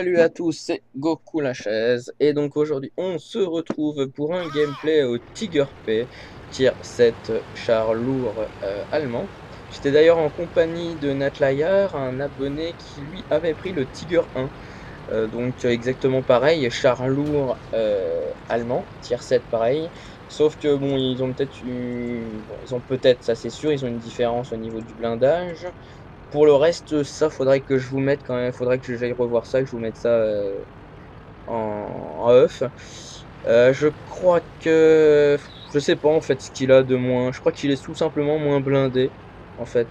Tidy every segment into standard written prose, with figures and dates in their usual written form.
Salut à tous, c'est Goku la chaise et donc aujourd'hui on se retrouve pour un gameplay au Tiger P tier 7 char lourd allemand. J'étais d'ailleurs en compagnie de Natlayer, un abonné qui lui avait pris le Tiger 1. Donc exactement pareil, char lourd allemand, tier 7 pareil. Sauf que bon, ils ont peut-être, ça c'est sûr, ils ont une différence au niveau du blindage. Pour le reste, ça faudrait que je vous mette quand même, faudrait que j'aille revoir ça, que je vous mette ça en off. Je crois que, je sais pas en fait ce qu'il a de moins. Je crois qu'il est tout simplement moins blindé en fait.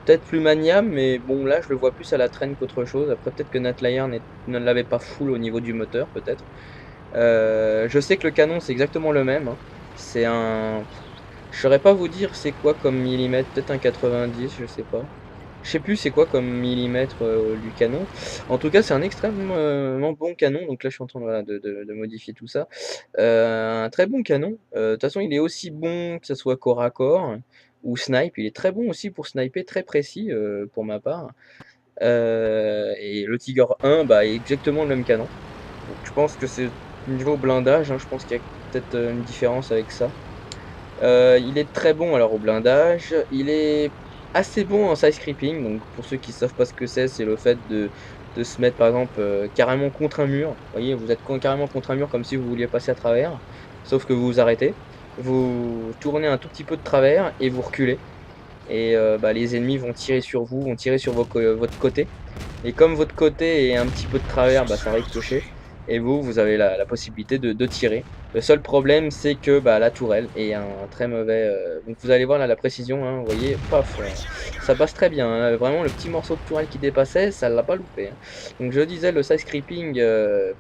Peut-être plus maniable, mais bon là je le vois plus à la traîne qu'autre chose. Après peut-être que Natlayer ne l'avait pas full au niveau du moteur peut-être. Je sais que le canon c'est exactement le même, hein. C'est un, je saurais pas vous dire c'est quoi comme millimètre, peut-être un 90, je sais pas. Je sais plus c'est quoi comme millimètre du canon. En tout cas, c'est un extrêmement bon canon. Donc là, je suis en train voilà, de modifier tout ça. Un très bon canon. De toute façon, il est aussi bon que ce soit corps à corps ou snipe. Il est très bon aussi pour sniper, très précis pour ma part. Et le Tiger 1, bah, est exactement le même canon. Donc je pense que c'est niveau blindage, hein, je pense qu'il y a peut-être une différence avec ça. Il est très bon alors au blindage, il est assez bon en side scraping, donc pour ceux qui savent pas ce que c'est le fait de se mettre par exemple carrément contre un mur. Vous voyez, vous êtes carrément contre un mur comme si vous vouliez passer à travers, sauf que vous vous arrêtez, vous tournez un tout petit peu de travers et vous reculez. Et bah, les ennemis vont tirer sur vous, vont tirer sur votre côté. Et comme votre côté est un petit peu de travers, bah, ça ricochet. Et vous avez la possibilité de tirer. Le seul problème, c'est que bah, la tourelle est un très mauvais. Donc vous allez voir là la précision, hein, vous voyez, paf, ça passe très bien, hein. Vraiment, le petit morceau de tourelle qui dépassait, ça l'a pas loupé, hein. Donc je disais, le side scraping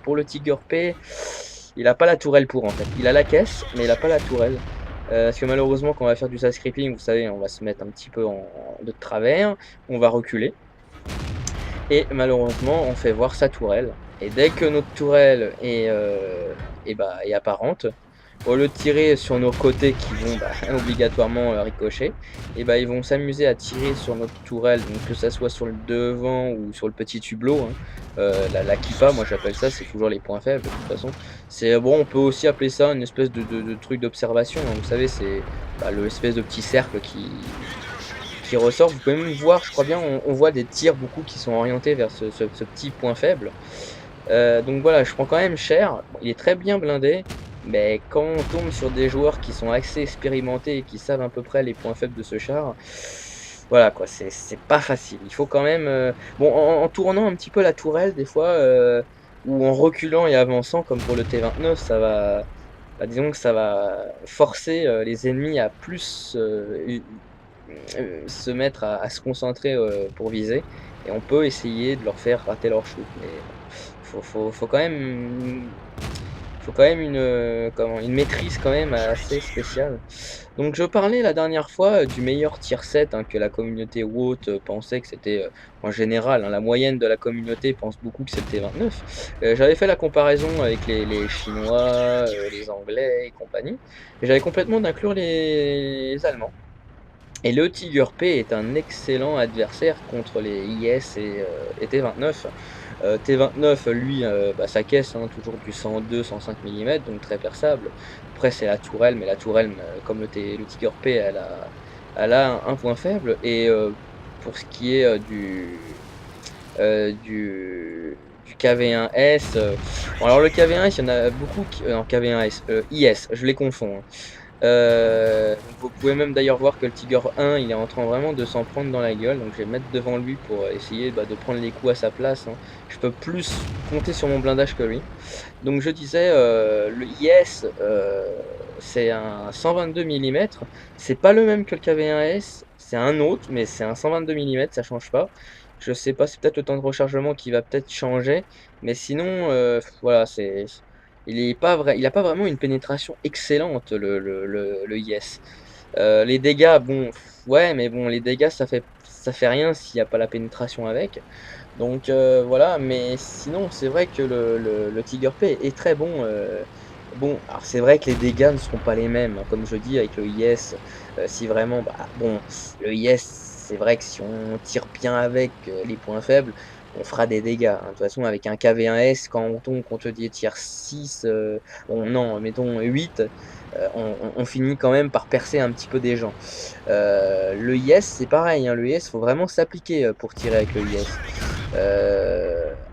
pour le Tiger P, il a pas la tourelle pour en fait. Il a la caisse, mais il a pas la tourelle. Parce que malheureusement, quand on va faire du side scraping, vous savez, on va se mettre un petit peu de travers, on va reculer. Et malheureusement, on fait voir sa tourelle. Et dès que notre tourelle est apparente, au lieu de tirer sur nos côtés qui vont bah, obligatoirement ricocher, et bah, ils vont s'amuser à tirer sur notre tourelle, donc que ça soit sur le devant ou sur le petit hublot, hein. La kippa, moi j'appelle ça, c'est toujours les points faibles de toute façon. C'est bon, on peut aussi appeler ça une espèce de truc d'observation, hein. Vous savez, c'est bah, l'espèce de petit cercle qui ressort. Vous pouvez même voir, je crois bien, on voit des tirs beaucoup qui sont orientés vers ce petit point faible. Donc voilà, je prends quand même cher. Il est très bien blindé, mais quand on tombe sur des joueurs qui sont assez expérimentés et qui savent à peu près les points faibles de ce char, voilà quoi, c'est pas facile. Il faut quand même, bon, en tournant un petit peu la tourelle des fois, ou en reculant et avançant comme pour le T29, ça va, bah, disons que ça va forcer les ennemis à plus se mettre à se concentrer pour viser, et on peut essayer de leur faire rater leur shoot, mais faut quand même une maîtrise quand même assez spéciale. Donc je parlais la dernière fois du meilleur tier 7, hein, que la communauté WOT pensait que c'était en général, hein, la moyenne de la communauté pense beaucoup que c'était 29. J'avais fait la comparaison avec les Chinois, les Anglais et compagnie, et j'avais complètement d'inclure les Allemands. Et le Tiger P est un excellent adversaire contre les IS et T29. T29, lui, bah, sa caisse, hein, toujours du 102-105 mm, donc très perçable. Après, c'est la tourelle, mais la tourelle, comme le Tiger P, elle a un point faible. Et pour ce qui est du KV1S, bon, alors le KV1S, il y en a beaucoup qui. Non, KV1S, IS, je les confonds, hein. Vous pouvez même d'ailleurs voir que le Tiger 1 il est en train vraiment de s'en prendre dans la gueule, donc je vais me mettre devant lui pour essayer bah, de prendre les coups à sa place, hein. Je peux plus compter sur mon blindage que lui. Donc je disais, le IS c'est un 122 mm, c'est pas le même que le KV1S, c'est un autre, mais c'est un 122 mm, ça change pas. Je sais pas, c'est peut-être le temps de rechargement qui va peut-être changer, mais sinon, voilà, il a pas vraiment une pénétration excellente, le IS. Les dégâts, bon, ouais, mais bon, les dégâts, ça fait rien s'il n'y a pas la pénétration avec. Donc voilà, mais sinon, c'est vrai que le Tiger P est très bon. Bon, alors c'est vrai que les dégâts ne seront pas les mêmes, hein, comme je dis, avec le IS. Si vraiment, bah, bon, le IS, c'est vrai que si on tire bien avec les points faibles, on fera des dégâts, hein. De toute façon, avec un KV1S, quand on tombe contre des tiers 6, bon non, mettons 8, on finit quand même par percer un petit peu des gens. Le IS, c'est pareil, hein, le IS, faut vraiment s'appliquer, pour tirer avec le IS.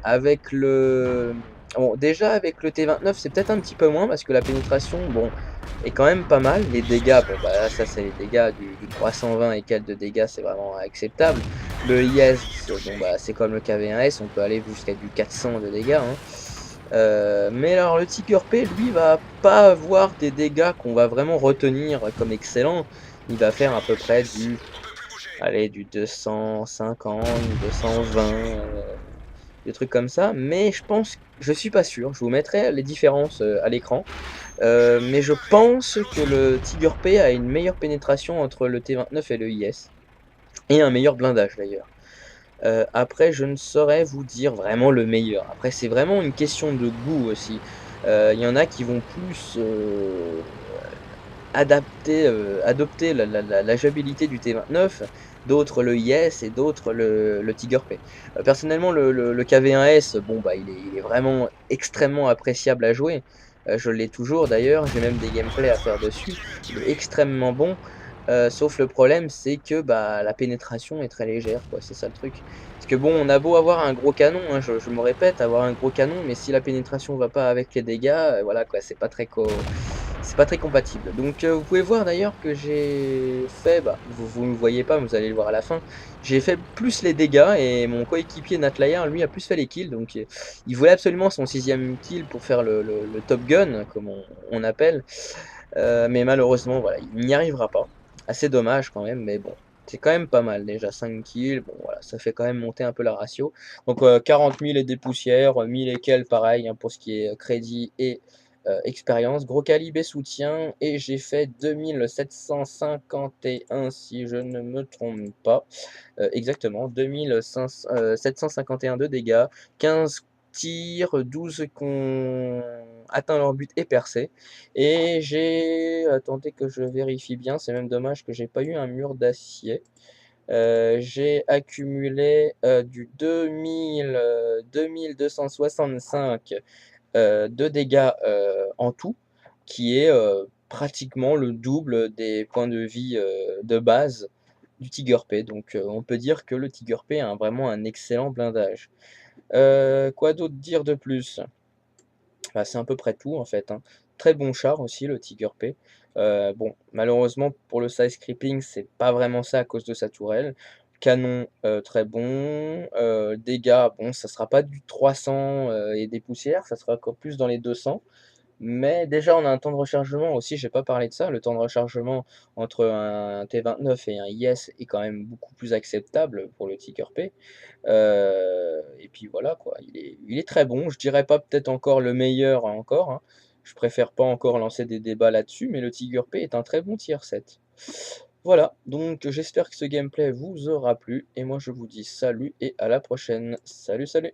Avec le bon, déjà avec le T29, c'est peut-être un petit peu moins parce que la pénétration, bon, est quand même pas mal. Les dégâts, bon, bah, là, ça, c'est les dégâts du 320 et quelques de dégâts, c'est vraiment acceptable. Le IS, bon, bah, c'est comme le KV1S, on peut aller jusqu'à du 400 de dégâts, hein. Mais alors le Tiger P, lui, va pas avoir des dégâts qu'on va vraiment retenir comme excellents. Il va faire à peu près du allez, du 250, 220, des trucs comme ça, mais je suis pas sûr, je vous mettrai les différences, à l'écran. Mais je pense que le Tiger P a une meilleure pénétration entre le T29 et le IS et un meilleur blindage d'ailleurs. Après je ne saurais vous dire vraiment le meilleur. Après c'est vraiment une question de goût aussi. Il y en a qui vont plus, adopter la jouabilité du T29, d'autres le IS et d'autres le Tiger P. Personnellement le KV1S, bon bah il est vraiment extrêmement appréciable à jouer. Je l'ai toujours d'ailleurs, j'ai même des gameplays à faire dessus. Il est extrêmement bon, sauf le problème c'est que, bah, la pénétration est très légère quoi, c'est ça le truc. Parce que bon, on a beau avoir un gros canon, hein, je me répète, avoir un gros canon, mais si la pénétration va pas avec les dégâts, voilà quoi, c'est pas très compatible. Donc vous pouvez voir d'ailleurs que j'ai fait, bah, vous ne le voyez pas, mais vous allez le voir à la fin, j'ai fait plus les dégâts et mon coéquipier Natlayer, lui, a plus fait les kills. Donc il voulait absolument son 6e kill pour faire le Top Gun, comme on appelle. Mais malheureusement, voilà, il n'y arrivera pas. Assez dommage quand même, mais bon, c'est quand même pas mal déjà, 5 kills, bon voilà, ça fait quand même monter un peu la ratio. Donc 40 000 et des poussières, 1000 et quelques pareil, hein, pour ce qui est crédit et expérience. Gros calibre et soutien, et j'ai fait 2751 si je ne me trompe pas. Exactement, 2751 de dégâts, 15 tirs, 12 qui ont atteint leur but et percé. Et j'ai attendez que je vérifie bien, c'est même dommage que j'ai pas eu un mur d'acier. J'ai accumulé, du 2265 de dégâts, en tout, qui est, pratiquement le double des points de vie, de base du Tiger P. Donc on peut dire que le Tiger P a vraiment un excellent blindage. Quoi d'autre dire de plus? Bah, c'est à peu près tout en fait, hein. Très bon char aussi le Tiger P. Bon, malheureusement pour le side scripting, c'est pas vraiment ça à cause de sa tourelle. Canon, très bon, dégâts, bon ça sera pas du 300, et des poussières, ça sera encore plus dans les 200. Mais déjà, on a un temps de rechargement aussi, j'ai pas parlé de ça. Le temps de rechargement entre un T29 et un IS est quand même beaucoup plus acceptable pour le Tiger P. Et puis voilà quoi, il est très bon. Je dirais pas peut-être encore le meilleur encore, hein. Je préfère pas encore lancer des débats là-dessus, mais le Tiger P est un très bon tier 7. Voilà, donc j'espère que ce gameplay vous aura plu et moi je vous dis salut et à la prochaine. Salut, salut!